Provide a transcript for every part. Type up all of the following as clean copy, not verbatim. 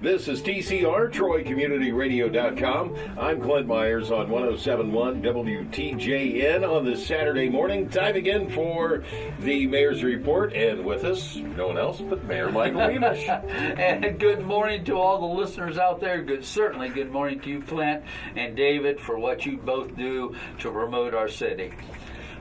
This is TCR, TroyCommunityRadio.com. I'm Clint Myers on 107.1 WTJN on this Saturday morning. Time again for the Mayor's Report, and with us, no one else but Mayor Michael Beamish. And good morning to all the listeners out there. Certainly good morning to you, Clint and David, for what you both do to promote our city.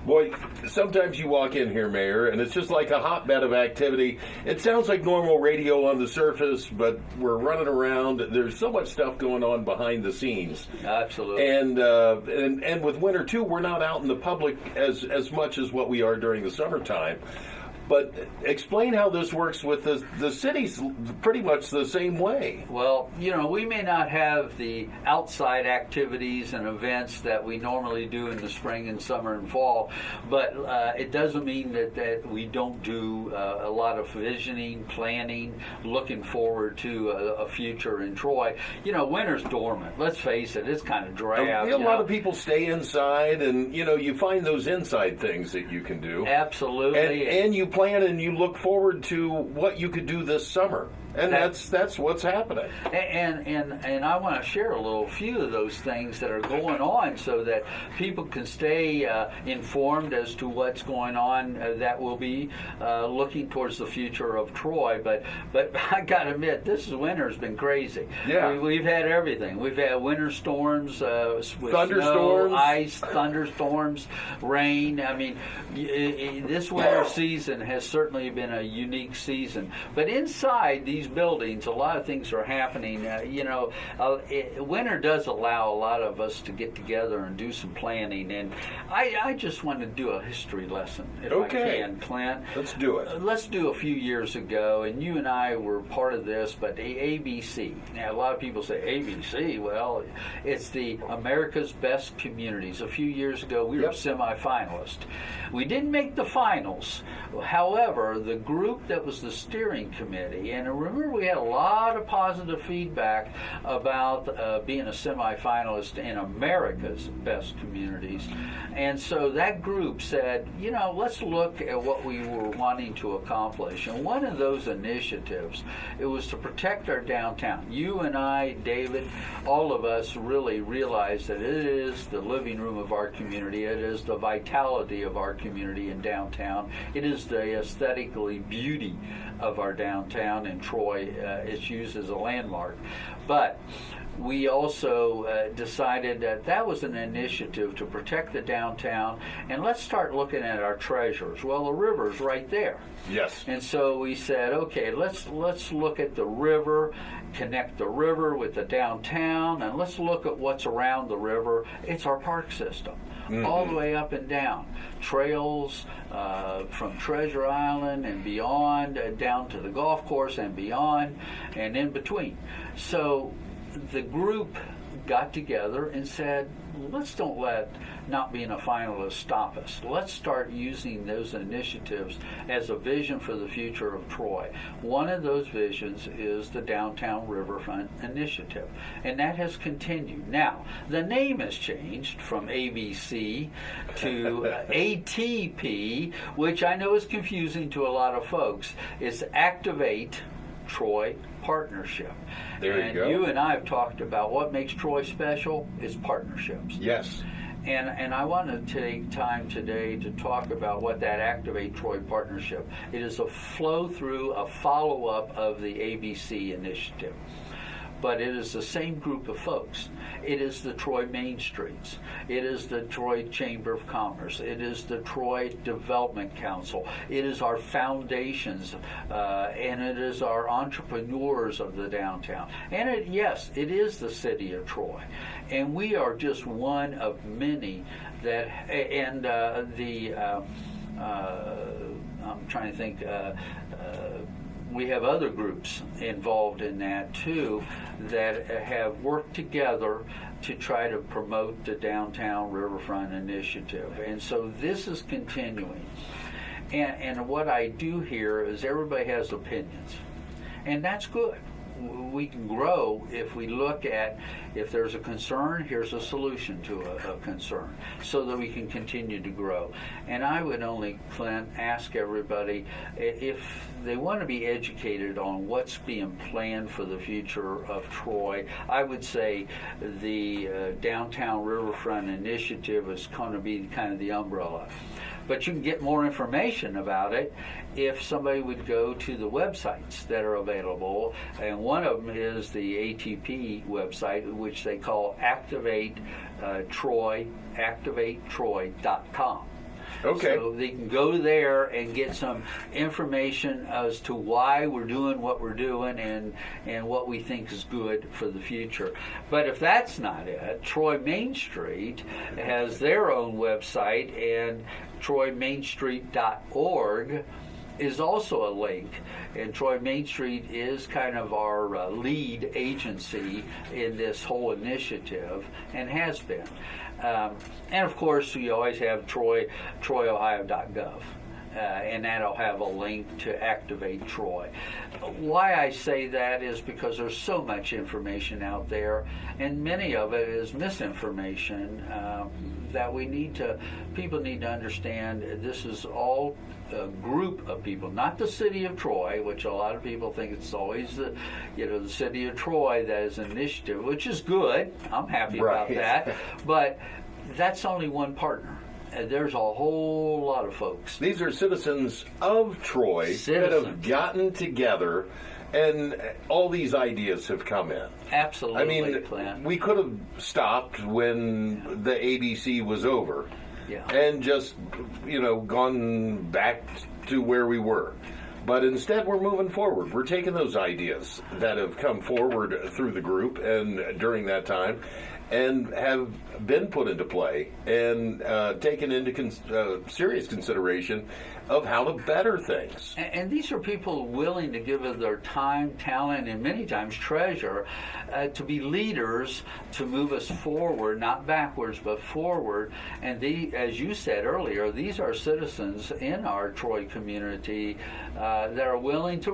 Boy, sometimes you walk in here, Mayor, and it's just like a hotbed of activity. It sounds like normal radio on the surface, but we're running around. There's so much stuff going on behind the scenes. Absolutely. And with winter, too, we're not out in the public as much as what we are during the summertime. But explain how this works with the city's pretty much the same way. Well, we may not have the outside activities and events that we normally do in the spring and summer and fall, but it doesn't mean that we don't do a lot of visioning, planning, looking forward to a future in Troy. Winter's dormant. Let's face it, it's kind of drab. A lot of people stay inside, and, you find those inside things that you can do. Absolutely. And you plan and you look forward to what you could do this summer. And that's what's happening. And I want to share a few of those things that are going on so that people can stay informed as to what's going on that will be looking towards the future of Troy. But I got to admit, this winter's been crazy. Yeah. We've had everything. We've had winter storms, with thunderstorms, snow, ice, thunderstorms, rain. I mean, this winter season has certainly been a unique season. But inside these buildings, a lot of things are happening. Winter does allow a lot of us to get together and do some planning, and I just want to do a history lesson, if I can, Clint. Let's do it. Let's do a few years ago, and you and I were part of this, but the ABC. Now, a lot of people say ABC. Well, it's the America's Best Communities. A few years ago, we were semifinalists. We didn't make the finals. However, the group that was the steering committee, and remember we had a lot of positive feedback about being a semifinalist in America's Best Communities. And so that group said, let's look at what we were wanting to accomplish. And one of those initiatives, it was to protect our downtown. You and I, David, all of us really realized that it is the living room of our community. It is the vitality of our community in downtown. It is the aesthetically beauty of our downtown in Troy. It's used as a landmark. But we also decided that was an initiative to protect the downtown, and let's start looking at our treasures. Well, the river's right there. Yes. And so we said, okay, let's look at the river, connect the river with the downtown, and let's look at what's around the river. It's our park system. Mm-hmm. All the way up and down. Trails from Treasure Island and beyond, down to the golf course and beyond, and in between. So the group got together and said, let's don't let not being a finalist stop us. Let's start using those initiatives as a vision for the future of Troy. One of those visions is the Downtown Riverfront Initiative, and that has continued. Now, the name has changed from ABC to ATP, which I know is confusing to a lot of folks. It's Activate Troy Partnership. There you go. You and I have talked about what makes Troy special is partnerships. Yes. And I want to take time today to talk about what that Activate Troy Partnership. It is a flow-through, a follow-up of the ABC initiative. But it is the same group of folks. It is the Troy Main Streets. It is the Troy Chamber of Commerce. It is the Troy Development Council. It is our foundations, and it is our entrepreneurs of the downtown. And it is the city of Troy. And we are just one of many that, and I'm trying to think, we have other groups involved in that too that have worked together to try to promote the Downtown Riverfront Initiative. And so this is continuing. And what I do here is everybody has opinions. And that's good. we can grow if we look at, if there's a concern, here's a solution to a concern, so that we can continue to grow. And I would only, Clint, ask everybody, if they want to be educated on what's being planned for the future of Troy, I would say the Downtown Riverfront Initiative is going to be kind of the umbrella. But you can get more information about it if somebody would go to the websites that are available. And one of them is the ATP website, which they call activatetroy.com. Okay. So they can go there and get some information as to why we're doing what we're doing and what we think is good for the future. But if that's not it, Troy Main Street has their own website, and TroyMainStreet.org is also a link. And Troy Main Street is kind of our lead agency in this whole initiative, and has been. And of course, we always have TroyOhio.gov. And that'll have a link to Activate Troy. Why I say that is because there's so much information out there, and many of it is misinformation that people need to understand. This is all a group of people, not the city of Troy, which a lot of people think it's always the city of Troy that is an initiative, which is good. I'm happy about that, but that's only one partner. There's a whole lot of folks. These are citizens of Troy that have gotten together, and all these ideas have come in. Absolutely, I mean, Clint. we could have stopped when the ABC was over, and just, gone back to where we were. But instead, we're moving forward. We're taking those ideas that have come forward through the group and during that time, and have been put into play and taken into serious consideration of how to better things. And these are people willing to give of their time, talent, and many times treasure to be leaders, to move us forward, not backwards, but forward. And as you said earlier, these are citizens in our Troy community that are willing to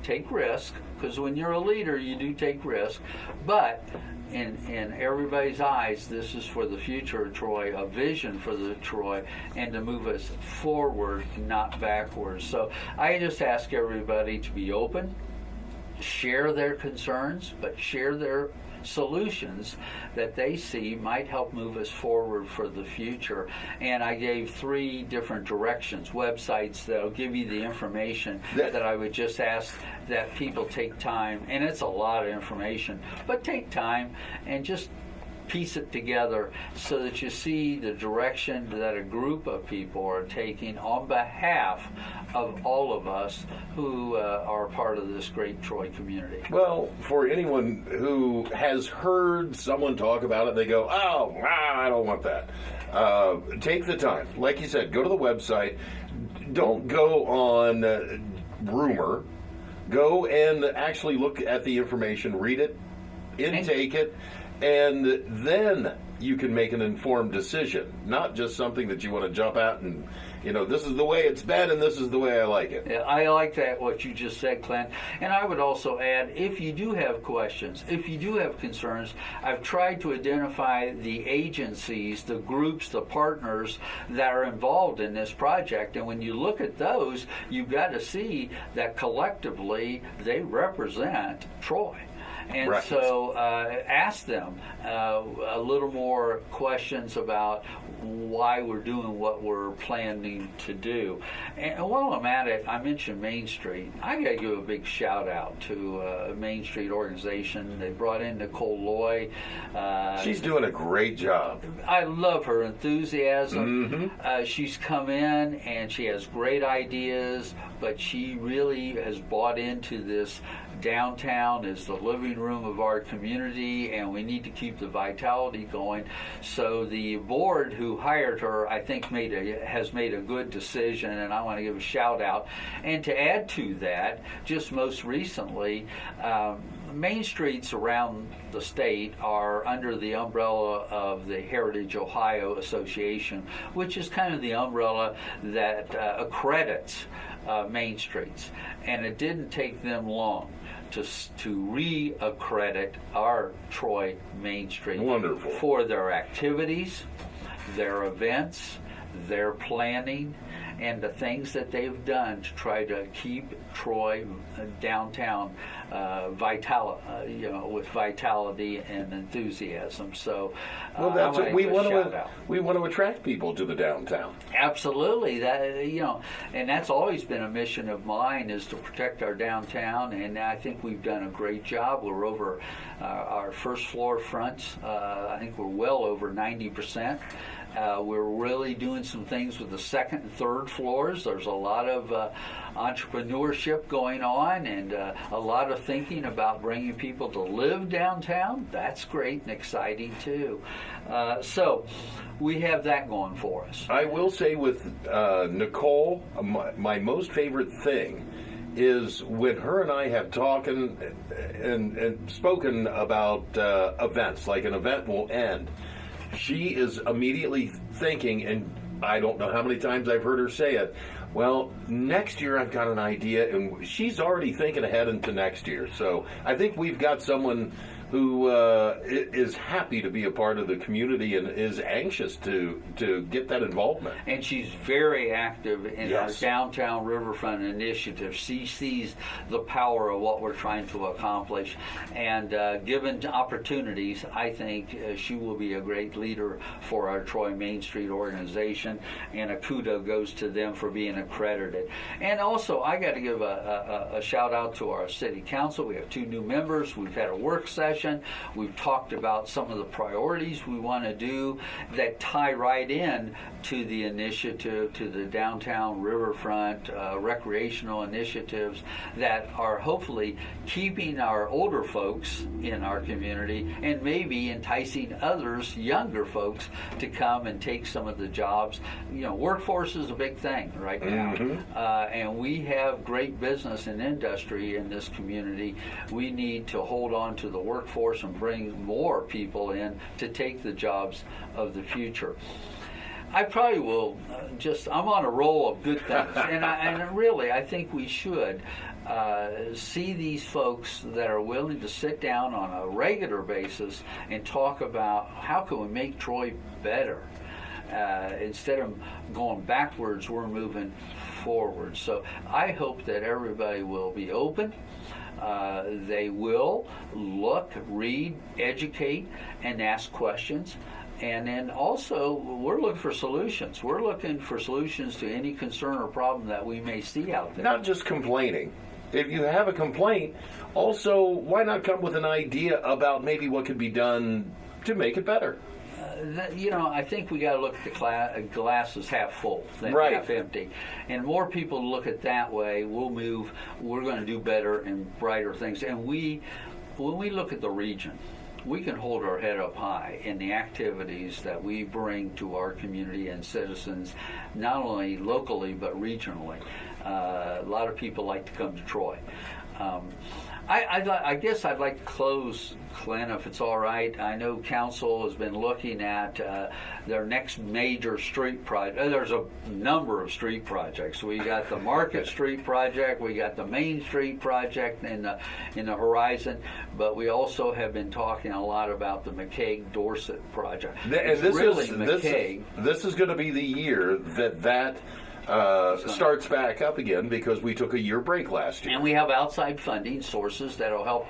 take risk, because when you're a leader, you do take risk, but in everybody's eyes, this is for the future of Troy, a vision for the Troy, and to move us forward, not backwards. So I just ask everybody to be open, share their concerns, but share their solutions that they see might help move us forward for the future. And I gave 3 different directions, websites that'll give you the information that I would just ask that people take time, and it's a lot of information, but take time and just piece it together so that you see the direction that a group of people are taking on behalf of all of us who are part of this great Troy community. Well, for anyone who has heard someone talk about it, they go, I don't want that. Take the time. Like you said, go to the website. Don't go on rumor. Go and actually look at the information, read it, intake it, and then you can make an informed decision, not just something that you want to jump out and, this is the way it's been and this is the way I like it. Yeah, I like that, what you just said, Clint. And I would also add, if you do have questions, if you do have concerns, I've tried to identify the agencies, the groups, the partners that are involved in this project. And when you look at those, you've got to see that collectively they represent Troy. And so ask them a little more questions about why we're doing what we're planning to do. And while I'm at it, I mentioned Main Street. I got to give a big shout out to a Main Street organization. They brought in Nicole Loy. She's doing a great job. I love her enthusiasm. She's come in and she has great ideas, but she really has bought into this. Downtown is the living room of our community, and we need to keep the vitality going. So the board who hired her, I think, has made a good decision, and I want to give a shout out. And to add to that, just most recently, Main Streets around the state are under the umbrella of the Heritage Ohio Association, which is kind of the umbrella that accredits Main Streets. And it didn't take them long to re-accredit our Troy Main Street. Wonderful. For their activities, their events, their planning, and the things that they've done to try to keep Troy downtown with vitality and enthusiasm. So, well, that's what we want to. We want to attract people to the downtown. Absolutely, and that's always been a mission of mine, is to protect our downtown. And I think we've done a great job. We're over our first floor fronts. I think we're well over 90%. We're really doing some things with the second and third floors. There's a lot of entrepreneurship going on, and a lot of thinking about bringing people to live downtown. That's great and exciting too. So we have that going for us. I will say with Nicole, my most favorite thing is when her and I have talked and spoken about events, like an event will end. She is immediately thinking, and I don't know how many times I've heard her say it, well, next year I've got an idea, and she's already thinking ahead into next year. So I think we've got someone who is happy to be a part of the community and is anxious to get that involvement. And she's very active in Yes. our downtown riverfront initiative. She sees the power of what we're trying to accomplish, and given opportunities, I think she will be a great leader for our Troy Main Street organization, and a kudo goes to them for being accredited. And also, I got to give a shout out to our city council. We have 2 new members. We've had a work session. We've talked about some of the priorities we want to do that tie right in to the initiative, to the downtown riverfront recreational initiatives that are hopefully keeping our older folks in our community and maybe enticing others, younger folks, to come and take some of the jobs. Workforce is a big thing right now, and we have great business and industry in this community. We need to hold on to the workforce and bring more people in to take the jobs of the future. I probably will I'm on a roll of good things, and really I think we should see these folks that are willing to sit down on a regular basis and talk about how can we make Troy better. Instead of going backwards, we're moving forward. So I hope that everybody will be open. They will look, read, educate, and ask questions. And then also, we're looking for solutions. We're looking for solutions to any concern or problem that we may see out there. Not just complaining. If you have a complaint, also, why not come with an idea about maybe what could be done to make it better? I think we got to look at the glass as half full than right. half empty. And more people look at that way, we'll move. We're going to do better and brighter things. And when we look at the region, we can hold our head up high in the activities that we bring to our community and citizens, not only locally but regionally. A lot of people like to come to Troy. I guess I'd like to close, Clint, if it's all right. I know council has been looking at their next major street project. There's a number of street projects. We got the Market Street project, we got the Main Street project in the horizon, but we also have been talking a lot about the McKaig Dorset project. And this is going to be the year that starts back up again, because we took a year break last year. And we have outside funding sources that'll help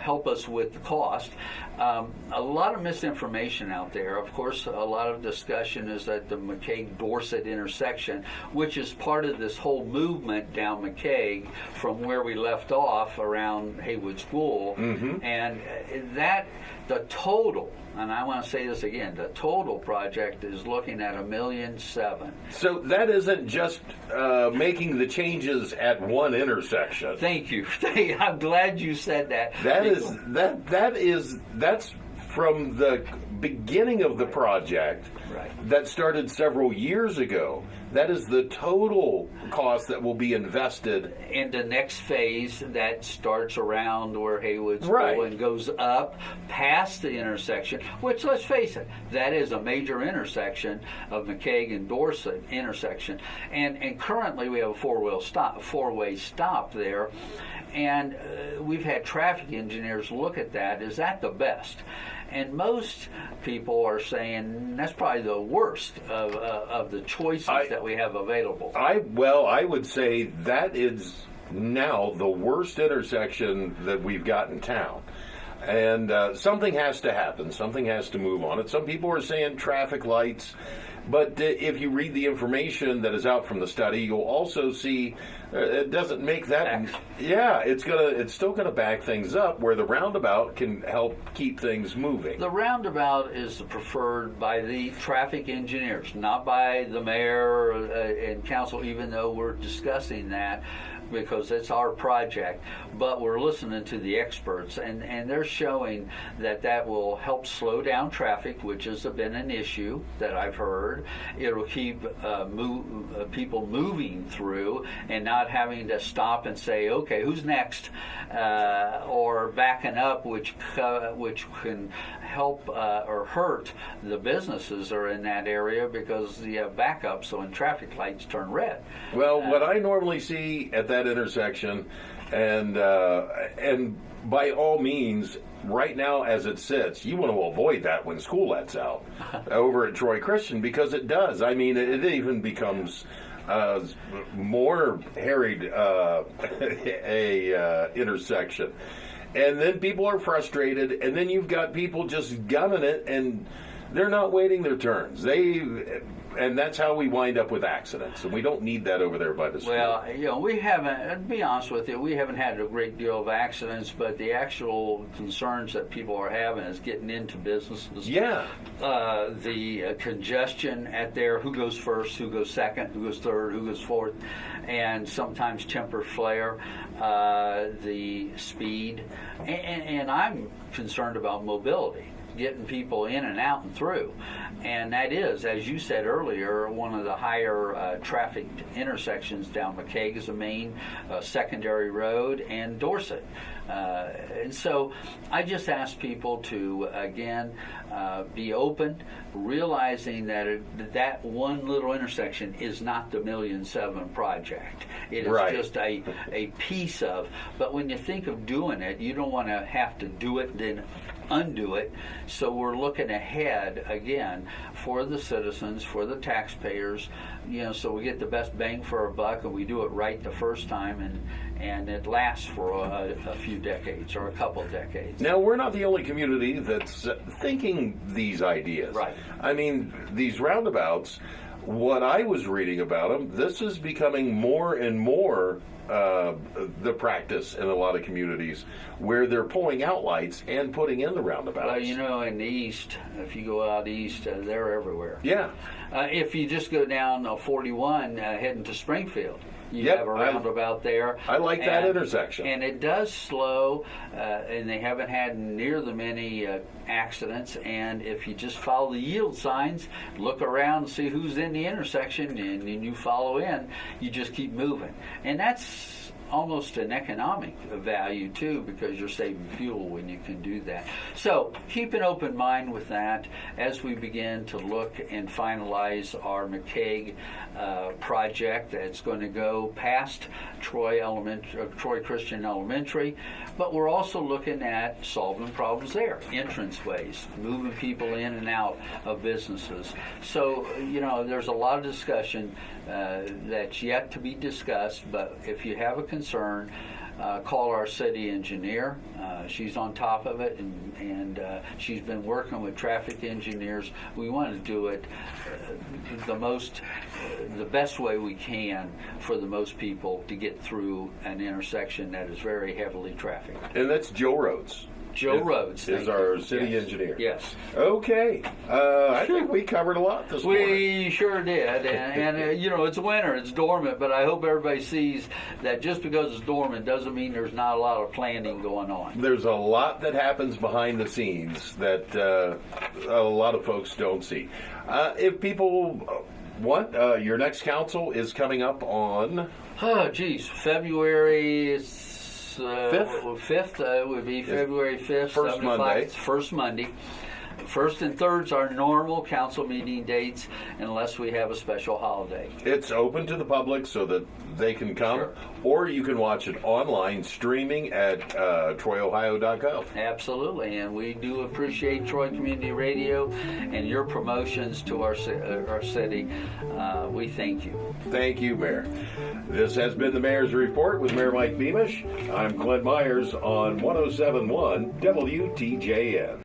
help us with the cost. A lot of misinformation out there. Of course, a lot of discussion is at the McKaig Dorset intersection, which is part of this whole movement down McKaig from where we left off around Haywood School. And the total, and I want to say this again, the total project is looking at $1.7 million. So that isn't just making the changes at one intersection. Thank you. I'm glad you said that. That's from the beginning of the project. Right. That started several years ago. That is the total cost that will be invested. In the next phase that starts around where Haywood's Right. and goes up past the intersection, which, let's face it, that is a major intersection of McKaig and Dorset intersection. And currently we have a four-way stop there. And we've had traffic engineers look at that. Is that the best? And most people are saying that's probably the worst of the choices that we have available. I would say that is now the worst intersection that we've got in town. And something has to happen. Something has to move on it. Some people are saying traffic lights. But if you read the information that is out from the study, you'll also see it doesn't make that. Yeah, it's still gonna back things up where the roundabout can help keep things moving. The roundabout is preferred by the traffic engineers, not by the mayor and council, even though we're discussing that, because it's our project, but we're listening to the experts, and they're showing that will help slow down traffic, which has been an issue that I've heard. It'll keep people moving through and not having to stop and say, okay, who's next, or backing up, which can help or hurt the businesses that are in that area because you have backups when traffic lights turn red. Well, what I normally see at that intersection, and by all means, right now as it sits, you want to avoid that when school lets out over at Troy Christian, because it does. I mean, it even becomes more harried intersection. And then people are frustrated, and then you've got people just gunning it, and they're not waiting their turns. And that's how we wind up with accidents, and we don't need that over there by the school. Well, we haven't, to be honest with you, we haven't had a great deal of accidents, but the actual concerns that people are having is getting into businesses. Yeah. The congestion at there, who goes first, who goes second, who goes third, who goes fourth, and sometimes temper flare, the speed, and I'm concerned about mobility, getting people in and out and through. And that is, as you said earlier, one of the higher trafficked intersections down McKaig is a main secondary road, and Dorset. And so I just ask people to, again, be open, realizing that that one little intersection is not the $1.7 million project. It is just a piece of. But when you think of doing it, you don't want to have to do it, then undo it. So we're looking ahead again for the citizens, for the taxpayers, so we get the best bang for our buck, and we do it right the first time, and it lasts for a few decades or a couple decades. Now, we're not the only community that's thinking these ideas. Right. I mean, these roundabouts, what I was reading about them, this is becoming more and more the practice in a lot of communities where they're pulling out lights and putting in the roundabouts. Well, in the east, if you go out east, they're everywhere. Yeah. If you just go down 41 heading to Springfield, you have a roundabout there. I like that intersection. And it does slow, and they haven't had near the many accidents. And if you just follow the yield signs, look around and see who's in the intersection, and then you follow in, you just keep moving. And that's almost an economic value too, because you're saving fuel when you can do that. So keep an open mind with that as we begin to look and finalize our McKaig project that's going to go past Troy Christian Elementary, but we're also looking at solving problems there, entranceways, moving people in and out of businesses. So there's a lot of discussion that's yet to be discussed, but if you have a concern, call our city engineer. She's on top of it, and she's been working with traffic engineers. We want to do it the best way we can for the most people to get through an intersection that is very heavily trafficked. And that's Joe Rhodes. Joe Rhodes is our city engineer. Yes. Okay. I think we covered a lot this morning. We sure did. And it's winter, it's dormant, but I hope everybody sees that just because it's dormant doesn't mean there's not a lot of planning going on. There's a lot that happens behind the scenes that a lot of folks don't see. If people Your next council is coming up on Oh, geez, February 5th would be February 5th. First Monday. First Monday. First and third's our normal council meeting dates, unless we have a special holiday. It's open to the public so that they can come, Sure. or you can watch it online streaming at troyohio.gov. Absolutely, and we do appreciate Troy Community Radio and your promotions to our city. We thank you. Thank you, Mayor. This has been the Mayor's Report with Mayor Mike Beamish. I'm Clint Myers on 107.1 WTJN.